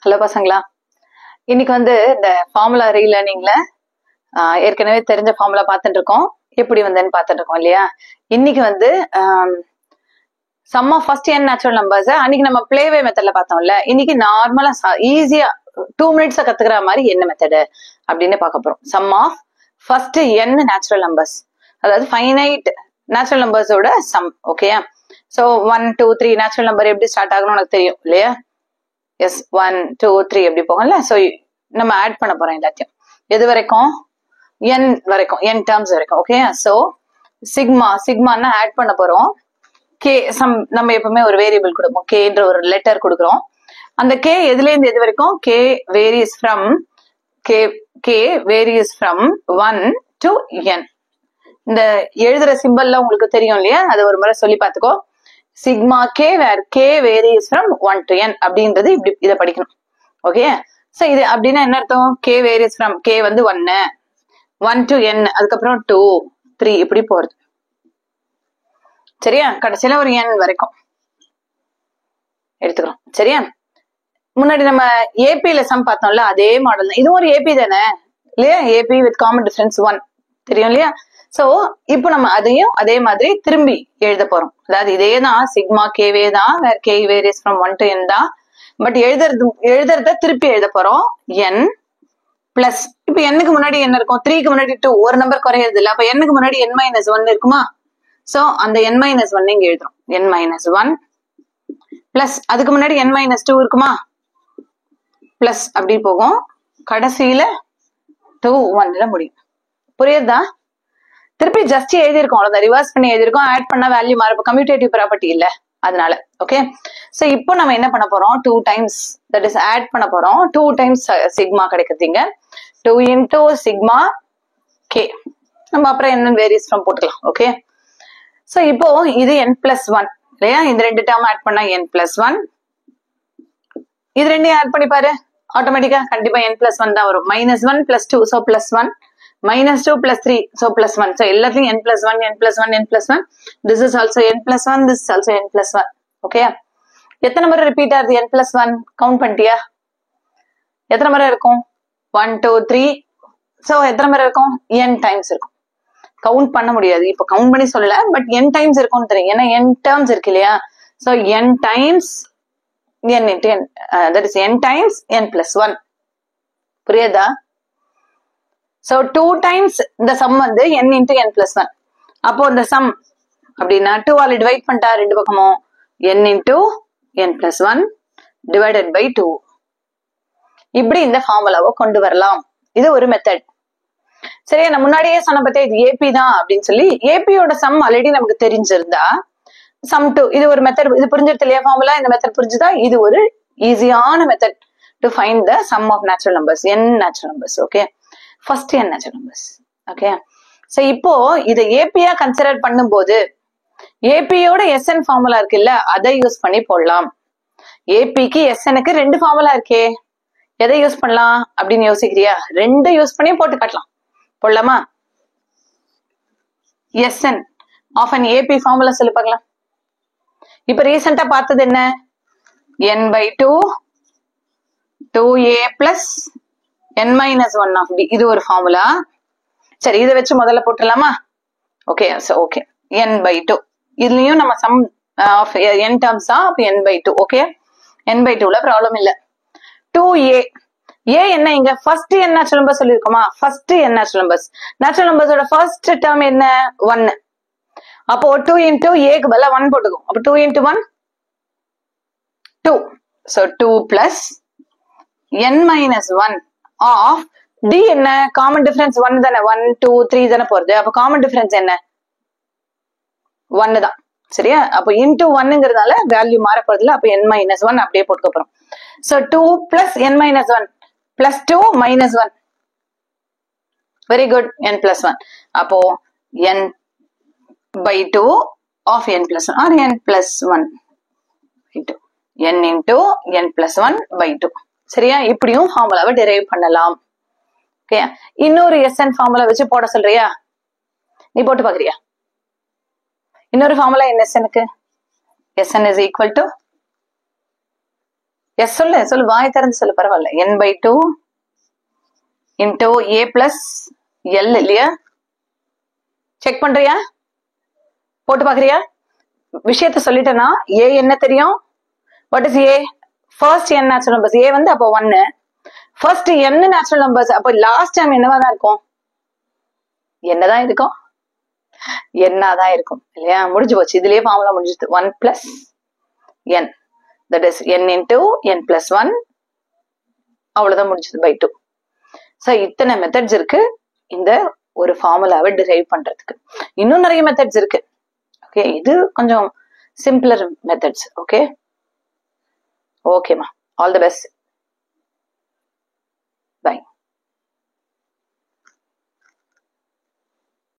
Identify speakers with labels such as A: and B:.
A: Hello பசங்களா, இன்னைக்கு இந்த ஃபார்முலா ரீலேர்னிங்ல ஏற்கனவே தெரிஞ்ச ஃபார்முலா பார்த்துட்டு இருக்கோம். எப்படி வந்தேன்னு பார்த்துட்டு இருக்கோம் இல்லையா? இன்னைக்கு sum of first n natural numbers அன்னைக்கு நம்ம பிளேவே மெத்தட்ல பார்த்தோம்ல. இன்னைக்கு நார்மலா ஈஸியா 2 மினிட்ஸ் கத்துக்கிற மாதிரி என்ன மெத்தடு அப்படின்னு பார்க்க போறோம். Sum of first n natural numbers, அதாவது ஃபைனைட் நேச்சுரல் நம்பர்ஸோட சம். ஓகேயா? ஸோ 1 2 3 நேச்சுரல் நம்பர் எப்படி ஸ்டார்ட் ஆகணும்னு உனக்கு தெரியும் இல்லையா? எஸ் 1 2 3 எப்படி போகும்ல. ஸோ நம்ம ஆட் பண்ண போறோம் எல்லாத்தையும். எது வரைக்கும்? n வரைக்கும், n டேர்ம்ஸ் வரைக்கும். ஓகே, ஸோ சிக்மான்னா ஆட் பண்ண போறோம். கே நம்ம எப்பவுமே ஒரு வேரியபிள் கொடுப்போம், கேன்ற ஒரு லெட்டர் கொடுக்குறோம். அந்த கே எதுல இருந்து எது வரைக்கும்? K varies from 1 to n. இந்த எழுதுற சிம்பிள்ல உங்களுக்கு தெரியும் இல்லையா? அது ஒரு முறை சொல்லி பார்த்துக்கோ. Sigma k where k varies from 1 to n அப்படின்றது இப்படி இதை படிக்கணும். ஓகே, சோ இது அப்படின்னா என்ன அர்த்தம்? K varies from K 1 to n, அதுக்கப்புறம் 2 3 இப்படி போறது. சரியா? கடைசியில ஒரு n வரைக்கும் எடுத்துக்கிறோம். சரியா? முன்னாடி நம்ம ஏபில சம் பார்த்தோம்ல, அதே மாடல் தான். இதுவும் ஒரு ஏபி தானே இல்லையா? ஏபி வித் காமன் டிஃபரன்ஸ் 1 தெரியும் இல்லையா? சோ இப்போ நம்ம அதையும் அதே மாதிரி திரும்பி எழுத போறோம். அதாவது இதே தான், சிக்மா கேவே தான், வேற K varies from 1 to n தான். பட் எழுதுறத திருப்பி எழுத போறோம். n பிளஸ், இப்ப n-க்கு முன்னாடி என்ன இருக்கும்? 3க்கு முன்னாடி 2, ஒரு நம்பர் குறையிறது இல்ல. அப்ப n-க்கு முன்னாடி n-1 இருக்குமா? சோ அந்த n-1 இங்க எழுதுறோம். n-1 பிளஸ், அதுக்கு முன்னாடி n-2 இருக்குமா? பிளஸ் அப்படி போகும். கடைசியில 2 1ல முடியும். புரியுதா? திருப்பி ஜஸ்ட் எழுதிருக்கோம், அவ்வளவுதான். ரிவர்ஸ் பண்ணி எழுதிருக்கோம். ஆட் பண்ணா வேல்யூ மாறும். கம்யூட்டேட்டிவ் ப்ராப்பர்ட்டி இல்ல, அதனால. ஓகே, சோ இப்போ நம்ம என்ன பண்ண போறோம்? 2 டைம்ஸ், தட் இஸ் ஆட் பண்ண போறோம். 2 டைம்ஸ் சிக்மா கிடைக்குதுங்க. 2 into சிக்மா கே. நம்ம அப்புறம் என்ன வேரியஸ் ஃப்ரம் போட்டுக்கலாம். ஓகே, சோ இப்போ இது n+1 இல்லையா? இந்த ரெண்டு டேர்ம் ஆட் பண்ணா n+1. இது ரெண்டையும் ஆட் பண்ணி பாரு, ஆட்டோமேட்டிக்கா கண்டிப்பா n+1 தான் வரும். -1 + 2, so +1. -2 + 3, so +1. So எல்லாத்தையும் n+1. This is also n+1, this is also n+1. Okay, எத்தனை முறை ரிப்பீட் ஆகுது n+1? கவுண்ட் பண்ணிட்டியா? எத்தனை முறை இருக்கும்? 1 2 3. சோ எத்தனை முறை இருக்கும்? n டைம்ஸ் இருக்கும். கவுண்ட் பண்ண முடியாது, இப்ப கவுண்ட் பண்ணி சொல்லல, பட் n டைம்ஸ் இருக்கும்னு தெரியும். ஏன்னா n டேர்ம்ஸ் இருக்கு இல்லையா? So n times n into n, that is n times n+1. புரியுதா? So 2 times the sum n into n+1. அப்போ இந்த sum அப்படின்னா 2 ஆல டிவைட் பண்ணிட்டா ரெண்டு பக்கமும் n into n+1 divided by 2. இப்படி இந்த ஃபார்முலாவை கொண்டு வரலாம். இது ஒரு மெத்தட். சரியா? நான் முன்னாடியே சொன்ன பத்தி இது ஏபி தான் அப்படின்னு சொல்லி, ஏபியோட சம் ஆல்ரெடி நமக்கு தெரிஞ்சிருந்தா sum 2, இது ஒரு மெத்தட். இது புரிஞ்சிருது இல்லையா? ஃபார்முலா இந்த மெத்தட் புரிஞ்சுதா? இது ஒரு ஈஸியான method to find the sum of natural numbers, n natural numbers. Okay, first n natural numbers. Okay, so இப்போ இதை ஏபியா கன்சிடர் பண்ணும்போது ஏபியோட SN ஃபார்முலா இருக்குல்ல, அதை யூஸ் பண்ணி போடலாம். ஏபிக்கு SN-க்கு ரெண்டு ஃபார்முலா இருக்கே, எதை யூஸ் பண்ணலாம் அப்படின்னு யோசிக்கிறியா? ரெண்டு யூஸ் பண்ணி போட்டு காட்டலாம். போடலாமா? SN of an AP formula சொல்லி பார்க்கலாம். இப்ப ரீசெண்டா பார்த்தது என்ன? n/2 2a plus n-1 of b. இது ஒரு ஃபார்முலா. சரி, இதை வச்சு முதல்ல போட்டுடலாமா? Okay, okay, n/2. இதுலயும் நம்ம சம் ஆஃப் n டேர்ம்ஸ் தான், அப்ப n/2. ஓகே, n/2ல ப்ராப்ளம் இல்ல. 2a, a என்ன? இங்க ஃபர்ஸ்ட் n நேச்சுரல் நம்பர் சொல்லிருக்கோமா? First n natural numbers. Natural நம்பர்ஸோட ஃபர்ஸ்ட் டேர்ம் என்ன? 1. அப்போ 2 into a க்கு பதிலா 1 போட்டுக்கும். அப்போ 2 into 1 2. So 2 plus n-1 of d என்ன? காமன் டிஃபரன்ஸ் 1 தானே, 1 2 3 தானே போறது. அப்ப காமன் டிஃபரன்ஸ் என்ன? 1 தான். சரியா? அப்போ into 1ங்கிறதுனால வேல்யூ மாற போறது இல்ல. அப்ப n-1 அப்படியே போட்டுக்க போறோம். So 2 plus n-1 plus 2 minus 1. Very good, n+1. அப்போ n/2 of n+1 or n+1 by 2. n into n+1 by 2. சரியா? இப்படியும் ஃபார்முலாவை டெரைவ் பண்ணலாம். ஓகே, இன்னொரு SN ஃபார்முலா வச்சு போட சொல்றியா? நீ போட்டு பாக்குறியா? இன்னொரு ஃபார்முலா என்ன SN-க்கு? SN is equal to S சொல்லு வாய் திறந்து சொல்லு, பரவாயில்ல. n/2 into a plus l இல்லையா? செக் பண்றியா? போட்டு பாக்குறியா? விஷயத்த சொல்லிட்டேன்னா ஏ என்ன தெரியும்? What is a? First n natural numbers. A வந்து அப்போ 1, ஃபர்ஸ்ட் n நேச்சுரல் நம்பர்ஸ். அப்போ லாஸ்ட் டைம் என்னவா தான் இருக்கும்? என்னதான் இருக்கும்? என்னதான் இருக்கும் இல்லையா? முடிஞ்சு போச்சு. இதுலயே ஃபார்முலா முடிஞ்சது. 1 plus n, that is n into n plus 1. அவ்வளவுதான் முடிஞ்சது by 2. சோ இத்தனை மெத்தட்ஸ் இருக்கு இந்த ஒரு ஃபார்முலாவை டிரைவ் பண்றதுக்கு. இன்னும் நிறைய மெத்தட்ஸ் இருக்கு. ஓகே, இது கொஞ்சம் சிம்பிளர் மெத்தட்ஸ். ஓகே ஓகேமா, ஆல் தி பெஸ்ட்.